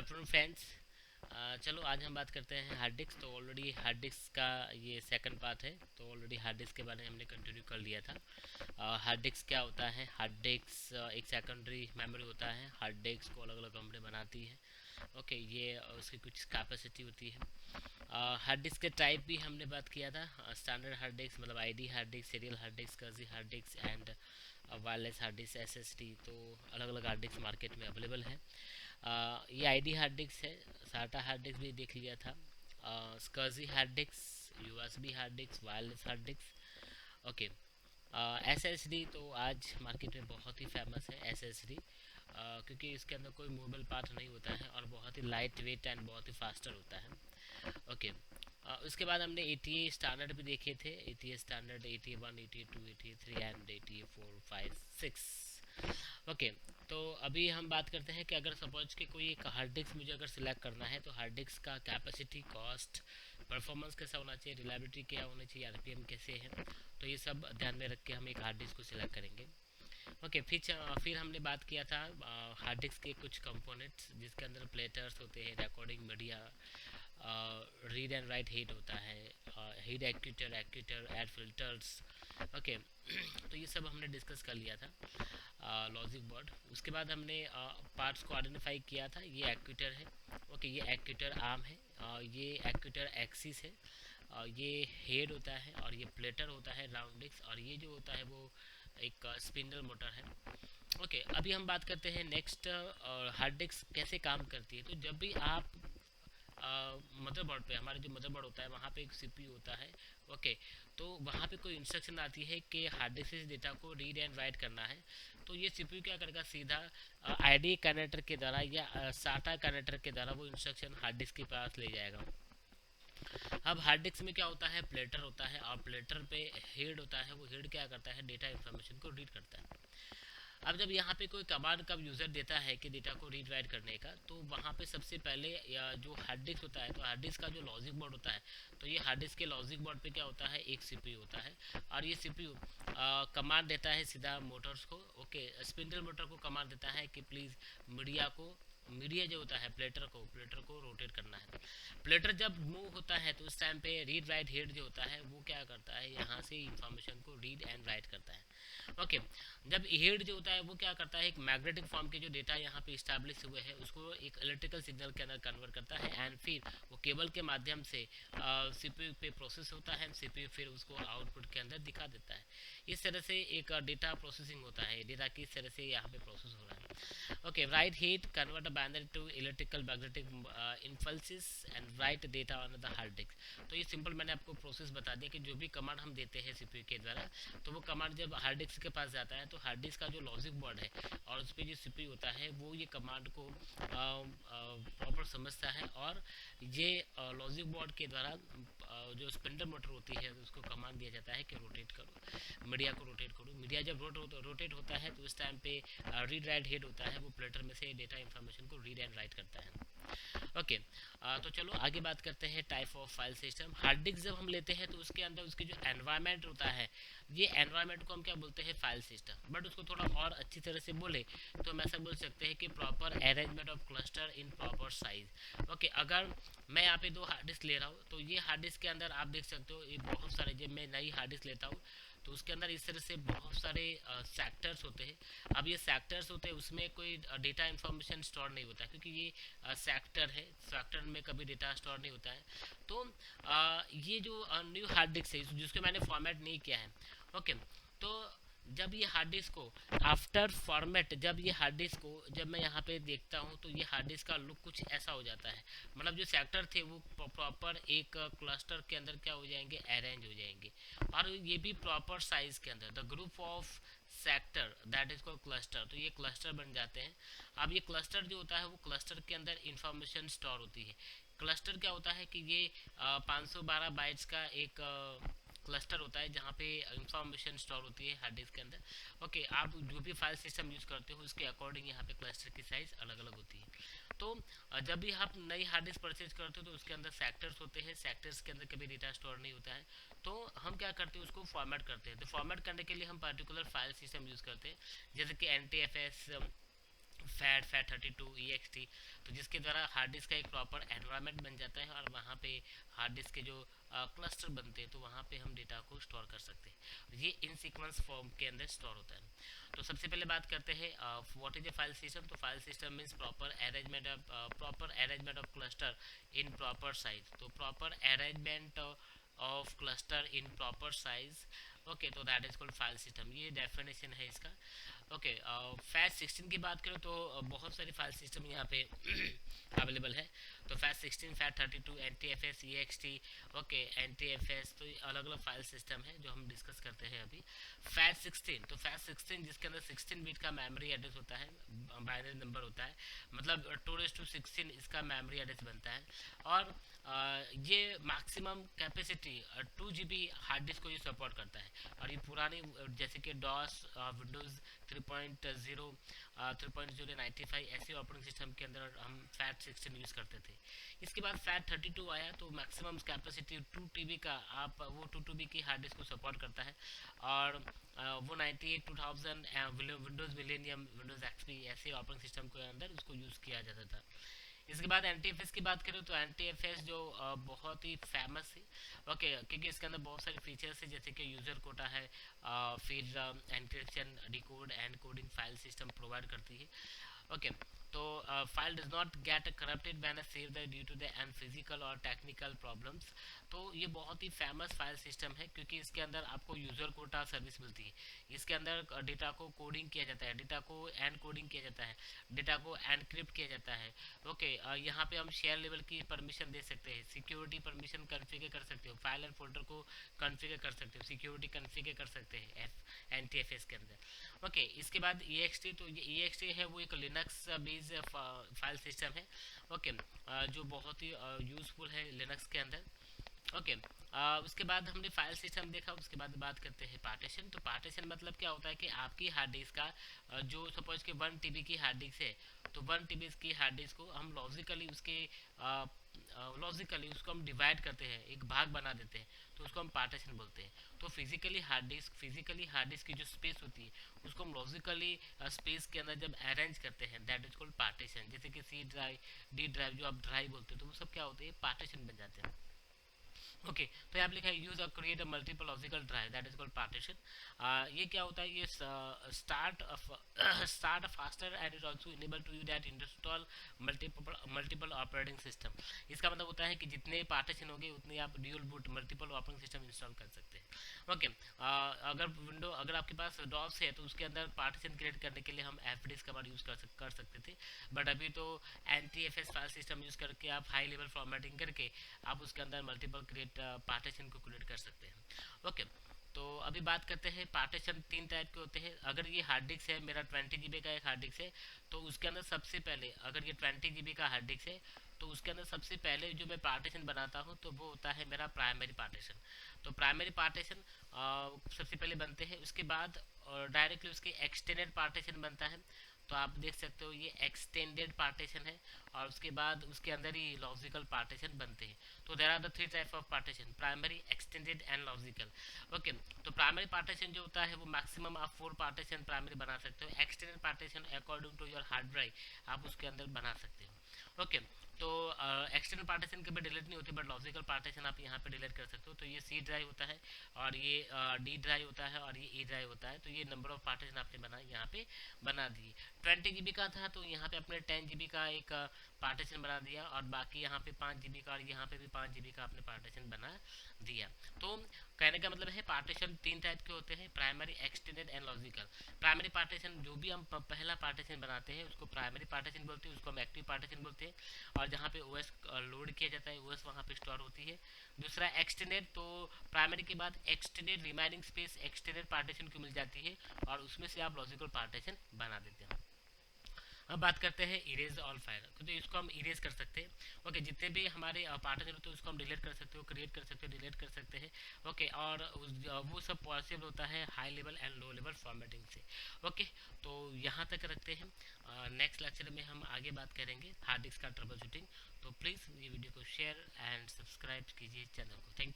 Afternoon friends. चलो आज हम बात करते हैं हार्ड डिस्क। तो ऑलरेडी हार्ड डिस्क का ये सेकंड पार्ट है। तो ऑलरेडी हार्ड डिस्क के बारे में हमने कंटिन्यू कर लिया था। हार्ड डिस्क क्या होता है? हार्ड डिस्क एक सेकेंडरी मेमोरी होता है। हार्ड डिस्क को अलग अलग कंपनी बनाती है। ओके, ये उसकी कुछ कैपेसिटी होती है। हार्ड डिस्क के टाइप भी हमने बात किया था। स्टैंडर्ड हार्ड डिस्क मतलब ID hard disk, serial hard disk, कर्जी hard disk and wireless hard disk, SSD. तो अलग अलग हार्ड डिस्क मार्केट में अवेलेबल है। ये आईडी हार्ड डिस्क है। साटा हार्ड डिस्क भी देख लिया था। स्कर्जी hard disk, USB hard disk, wireless hard disk. Okay, SSD तो आज मार्केट में बहुत ही फेमस है एसएसडी, क्योंकि इसके अंदर कोई मोबाइल पार्ट नहीं होता है और बहुत ही लाइट वेट एंड बहुत ही फास्टर होता है। ओके, उसके बाद हमने एटीए स्टैंडर्ड भी देखे थे। ATA standard, ATA one, ATA two, ATA three and ATA four, five, six. Okay, तो अभी हम बात करते हैं कि अगर सपोज कि कोई एक हार्ड डिस्क मुझे अगर सिलेक्ट करना है तो हार्ड डिस्क का कैपेसिटी, कॉस्ट, परफॉर्मेंस कैसा होना चाहिए, रिलायबिलिटी क्या होनी चाहिए, आरपीएम कैसे है, तो ये सब ध्यान में रख के हम एक हार्ड डिस्क को सिलेक्ट करेंगे। ओके, फिर हमने बात किया था हार्ड डिस्क के कुछ कंपोनेंट्स जिसके अंदर प्लेटर्स होते हैं, recording media, read and write head होता है, हेड एक्यूटर, एड फिल्टर्स। ओके, तो ये सब हमने डिस्कस कर लिया था। लॉजिक बोर्ड, उसके बाद हमने पार्ट्स को आइडेंटिफाई किया था। ये एक्यूटर है। ओके, ये एक्यूटर आर्म है, ये एक्यूटर एक्सिस है, ये हेड होता है और ये प्लेटर होता है राउंड डिस्क, और ये जो होता है वो एक स्पिंडल मोटर है। ओके, अभी हम बात करते हैं नेक्स्ट हार्ड डिस्क कैसे काम करती है। तो जब भी आप मदरबोर्ड पे, हमारे जो मदरबोर्ड होता है वहाँ पे एक सीपीयू होता है। ओके, तो वहाँ पे कोई इंस्ट्रक्शन आती है कि हार्ड डिस्क से डेटा को रीड एंड राइट करना है, तो ये सीपीयू क्या करेगा, सीधा आईडी कनेक्टर के द्वारा या साटा कनेक्टर के द्वारा वो इंस्ट्रक्शन हार्ड डिस्क के पास ले जाएगा। अब हार्ड डिस्क में क्या होता है, प्लेटर होता है और प्लेटर पे हेड होता है। वो हेड क्या करता है, डेटा इंफॉर्मेशन को रीड करता है। अब जब यहाँ पे कोई कमांड का यूज़र देता है कि डेटा को रीड राइट करने का, तो वहाँ पे सबसे पहले या जो हार्ड डिस्क होता है, तो हार्ड डिस्क का जो लॉजिक बोर्ड होता है, तो ये हार्ड डिस्क के लॉजिक बोर्ड पे क्या होता है, एक सीपीयू होता है। और ये सीपीयू कमांड देता है सीधा मोटर्स को। ओके, स्पिंडल मोटर को कमांड देता है कि प्लीज़ मीडिया जो होता है प्लेटर को रोटेट करना है। प्लेटर जब मूव होता है तो उस टाइम पे रीड राइट हेड जो होता है वो क्या करता है, यहाँ से इंफॉर्मेशन को रीड एंड राइट करता है। ओके, जब हेड जो होता है वो क्या करता है, एक मैग्नेटिक फॉर्म के जो डेटा यहाँ पे इस्टेब्लिश हुए हैं उसको एक इलेक्ट्रिकल सिग्नल के अंदर कन्वर्ट करता है एंड फिर वो केबल के माध्यम से सीपीयू पे प्रोसेस होता है। सीपीयू फिर उसको आउटपुट के अंदर दिखा देता है। इस तरह से एक डेटा प्रोसेसिंग होता है। डेटा किस तरह से यहाँ पे प्रोसेस हो रहा है। Okay, write head convert binary to electrical magnetic impulses and write data on the hard disk. तो ये सिंपल मैंने आपको प्रोसेस बता दिया कि जो भी कमांड हम देते हैं सीपीयू के द्वारा, तो वो कमांड जब हार्ड डिस्क के पास जाता है तो हार्ड डिस्क का जो लॉजिक बोर्ड है और उस पर जो सीपीयू होता है वो ये कमांड को प्रॉपर समझता है, और ये लॉजिक बोर्ड के द्वारा जो स्पिंडल मोटर होती है उसको कमांड दिया जाता है कि रोटेट करो, मीडिया को रोटेट करो। मीडिया जब रोटेट होता है तो उस टाइम पे रीड राइट हेड होता है, वो प्लेटर में से डेटा इंफॉर्मेशन को रीड एंड राइट करता है। ओके, तो चलो आगे बात करते हैं type of file system. Hard disk जब हम लेते हैं तो उसके अंदर उसके जो एनवायरनमेंट होता है, ये एनवायरनमेंट को हम क्या बोलते हैं, फाइल सिस्टम। बट उसको थोड़ा और अच्छी तरह से बोले तो हम ऐसा बोल सकते हैं कि proper arrangement of cluster in proper size. Okay, अगर मैं यहाँ पे दो हार्ड डिस्क ले रहा हूँ तो ये हार्ड डिस्क के अंदर आप देख सकते हो ये बहुत सारे, जब मैं नई हार्ड डिस्क लेता हूँ तो उसके अंदर इस तरह से बहुत सारे सेक्टर्स होते हैं। अब ये सेक्टर्स होते हैं उसमें कोई डेटा इन्फॉर्मेशन स्टोर नहीं होता, क्योंकि ये सेक्टर है, सेक्टर में कभी डेटा स्टोर नहीं होता है। तो ये जो न्यू हार्ड डिस्क है जिसको मैंने फॉर्मेट नहीं किया है। ओके, तो जब ये हार्ड डिस्क को आफ्टर फॉर्मेट, जब ये हार्ड डिस्क को जब मैं यहाँ पे देखता हूँ तो ये हार्ड डिस्क का लुक कुछ ऐसा हो जाता है। मतलब जो सेक्टर थे वो प्रॉपर एक क्लस्टर के अंदर क्या हो जाएंगे, अरेंज हो जाएंगे, और ये भी प्रॉपर साइज के अंदर। The group of sector that is called cluster, तो ये क्लस्टर बन जाते हैं। अब ये क्लस्टर जो होता है वो क्लस्टर के अंदर इंफॉर्मेशन स्टोर होती है। क्लस्टर क्या होता है कि ये 512 बाइट्स का एक क्लस्टर होता है जहाँ पे इंफॉर्मेशन स्टोर होती है हार्ड डिस्क के अंदर। ओके, आप जो भी फाइल सिस्टम यूज़ करते हो उसके अकॉर्डिंग यहाँ पे क्लस्टर की साइज़ अलग अलग होती है। तो जब भी आप नई हार्ड डिस्क परचेज करते हो तो उसके अंदर सेक्टर्स होते हैं। सेक्टर्स के अंदर कभी डेटा स्टोर नहीं होता है, तो हम क्या करते हैं उसको फॉर्मेट करते हैं। तो फॉर्मेट करने के लिए हम पर्टिकुलर फाइल सिस्टम यूज़ करते हैं, जैसे कि NTFS FAT32 EXT, तो जिसके द्वारा हार्ड डिस्क का एक प्रॉपर एनवायरनमेंट बन जाता है और वहाँ पे हार्ड डिस्क के जो क्लस्टर बनते हैं तो वहाँ पे हम डेटा को स्टोर कर सकते हैं। ये इन सीक्वेंस फॉर्म के अंदर स्टोर होता है। तो सबसे पहले बात करते हैं what is a file system. तो file system means proper arrangement of cluster in proper size. तो proper arrangement of cluster in proper size, okay, तो that is called file system. ये डेफिनेशन है इसका। ओके, FAT16 की बात करें तो बहुत सारे फाइल सिस्टम यहाँ पे अवेलेबल है। तो FAT16, FAT32, NTFS, EXT, okay, NTFS, तो अलग अलग फाइल सिस्टम है जो हम डिस्कस करते हैं अभी। FAT16, तो FAT16 जिसके अंदर 16 बिट का मेमोरी एड्रेस होता है, बाइनरी नंबर होता है, मतलब 2:16 इसका मेमोरी एड्रेस बनता है। और ये maximum capacity 2 GB hard disk को ये सपोर्ट करता है। और ये पुरानी जैसे कि डॉस, विंडोज़ 3.0, 3.095 ऐसे ऑपरेटिंग सिस्टम के अंदर हम FAT16 यूज़ करते थे। इसके बाद FAT32 आया तो मैक्सिमम कैपेसिटी 2 TB का, आप वो 2 TB की हार्ड डिस्क को सपोर्ट करता है। और वो 98, 2000, विंडोज़ मिलेनियम, विंडोज़ XP ऐसे ऑपरेटिंग सिस्टम के अंदर उसको यूज़ किया जाता था। इसके बाद NTFS की बात करें तो NTFS जो बहुत ही फेमस है, ओके, क्योंकि इसके अंदर बहुत सारे फीचर्स है जैसे कि यूज़र कोटा है, फिर encryption, decode and coding file system provide करती है। ओके, तो file does not get corrupted when save the due to the and physical और टेक्निकल प्रॉब्लम्स। तो ये बहुत ही फेमस फाइल सिस्टम है क्योंकि इसके अंदर आपको यूज़र कोटा सर्विस मिलती है। इसके अंदर डेटा को कोडिंग किया जाता है, डेटा को एंड कोडिंग किया जाता है, डेटा को एनक्रिप्ट किया जाता है। ओके, यहाँ पे हम शेयर लेवल की परमिशन दे सकते हैं, सिक्योरिटी परमिशन कन्फिगर कर सकते हो, फाइल एंड फोल्डर को कन्फिगर कर सकते हो, सिक्योरिटी कन्फिगर कर सकते हैं NTFS के अंदर। ओके, इसके बाद EXT, तो ये EXT है वो एक लिनक्स बेस्ड फाइल सिस्टम है। ओके, जो बहुत ही यूज़फुल है लिनक्स के अंदर। ओके, उसके बाद हमने फाइल सिस्टम देखा। उसके बाद बात करते हैं पार्टीशन। तो पार्टीशन मतलब क्या होता है कि आपकी हार्ड डिस्क का जो सपोज कि 1 TB की हार्ड डिस्क है, तो 1 TB की हार्ड डिस्क को हम लॉजिकली उसको हम डिवाइड करते हैं, एक भाग बना देते हैं, तो उसको हम पार्टीशन बोलते हैं। तो फिजिकली हार्ड डिस्क की जो स्पेस होती है उसको हम लॉजिकली स्पेस के अंदर जब अरेंज करते हैं दैट इज कॉल्ड पार्टीशन। जैसे कि C ड्राइव, D ड्राइव जो आप ड्राइव बोलते हो, तो वो सब क्या होते हैं, पार्टीशन बन जाते हैं। ओके, तो यहाँ पे लिखा है यूज और create a multiple logical drive that is called partition. ये क्या होता है, ये start faster and it also enable to you that install multiple operating system. इसका मतलब होता है कि जितने पार्टीशन होंगे उतने आप dual boot multiple operating system install कर सकते हैं। ओके, अगर आपके पास डॉस है तो उसके अंदर पार्टीशन क्रिएट करने के लिए हम FDIS कमांड यूज कर सकते थे, बट अभी तो NTFS फाइल सिस्टम यूज करके आप हाई लेवल फॉर्मेटिंग करके आप उसके अंदर मल्टीपल क्रिएट पार्टीशन को क्रिएट कर सकते हैं। ओके, तो अभी बात करते हैं पार्टीशन 3 टाइप के होते हैं। अगर ये हार्ड डिस्क है, मेरा 20 GB का एक हार्ड डिस्क है, तो उसके अंदर सबसे पहले, अगर ये 20 GB का हार्ड डिस्क है तो उसके अंदर सबसे पहले जो मैं पार्टीशन बनाता हूँ तो वो होता है मेरा प्राइमरी पार्टीशन। तो प्राइमरी पार्टीशन सबसे पहले बनते हैं, उसके बाद डायरेक्टली उसके एक्सटेंडेड पार्टीशन बनता है। तो आप देख सकते हो ये एक्सटेंडेड पार्टीशन है, और उसके बाद उसके अंदर ही लॉजिकल पार्टीशन बनते हैं। तो there are the 3 type of partition, primary, extended and logical. Okay, तो प्राइमरी पार्टीशन जो होता है वो मैक्सिमम आप 4 पार्टीशन प्राइमरी बना सकते हो। Extended partition according to your hard drive आप उसके अंदर बना सकते हो। ओके, तो एक्सटर्नल पार्टीशन कभी डिलीट नहीं होती, बट लॉजिकल पार्टीशन आप यहाँ पे डिलीट कर सकते हो। तो ये C ड्राइव होता है, और ये D ड्राइव होता है, और ये E ड्राइव होता है। तो ये नंबर ऑफ पार्टीशन आपने यहाँ पे बना दिए। 20 GB का था तो यहाँ पे अपने 10 GB का एक पार्टीशन बना दिया, और बाकी यहाँ पे 5 GB का, और यहाँ पे भी 5 GB का आपने पार्टीशन बना दिया। तो कहने का मतलब है पार्टीशन 3 टाइप के होते हैं, primary, extended and logical. Primary partition जो भी हम पहला पार्टीशन बनाते हैं उसको प्राइमरी पार्टीशन बोलते हैं, उसको हम एक्टिव पार्टीशन बोलते हैं, और जहाँ पे OS लोड किया जाता है OS वहाँ पे स्टोर होती है। दूसरा एक्सटेंडेड, तो प्राइमरी के बाद extended remaining space extended partition को मिल जाती है, और उसमें से आप लॉजिकल पार्टीशन बना देते हैं। अब बात करते हैं इरेज ऑल फाइल, तो इसको हम इरेज कर सकते हैं। ओके, जितने भी हमारे पार्टनर होते हैं उसको हम डिलीट कर सकते हो, क्रिएट कर सकते हो, डिलीट कर सकते हैं। ओके, और वो सब पॉसिबल होता है high level and low level formatting से। ओके, तो यहाँ तक रखते हैं। नेक्स्ट लेक्चर में हम आगे बात करेंगे हार्ड डिस्क का ट्रबल शूटिंग। तो प्लीज़ ये वीडियो को शेयर एंड सब्सक्राइब कीजिए चैनल को। Thank you.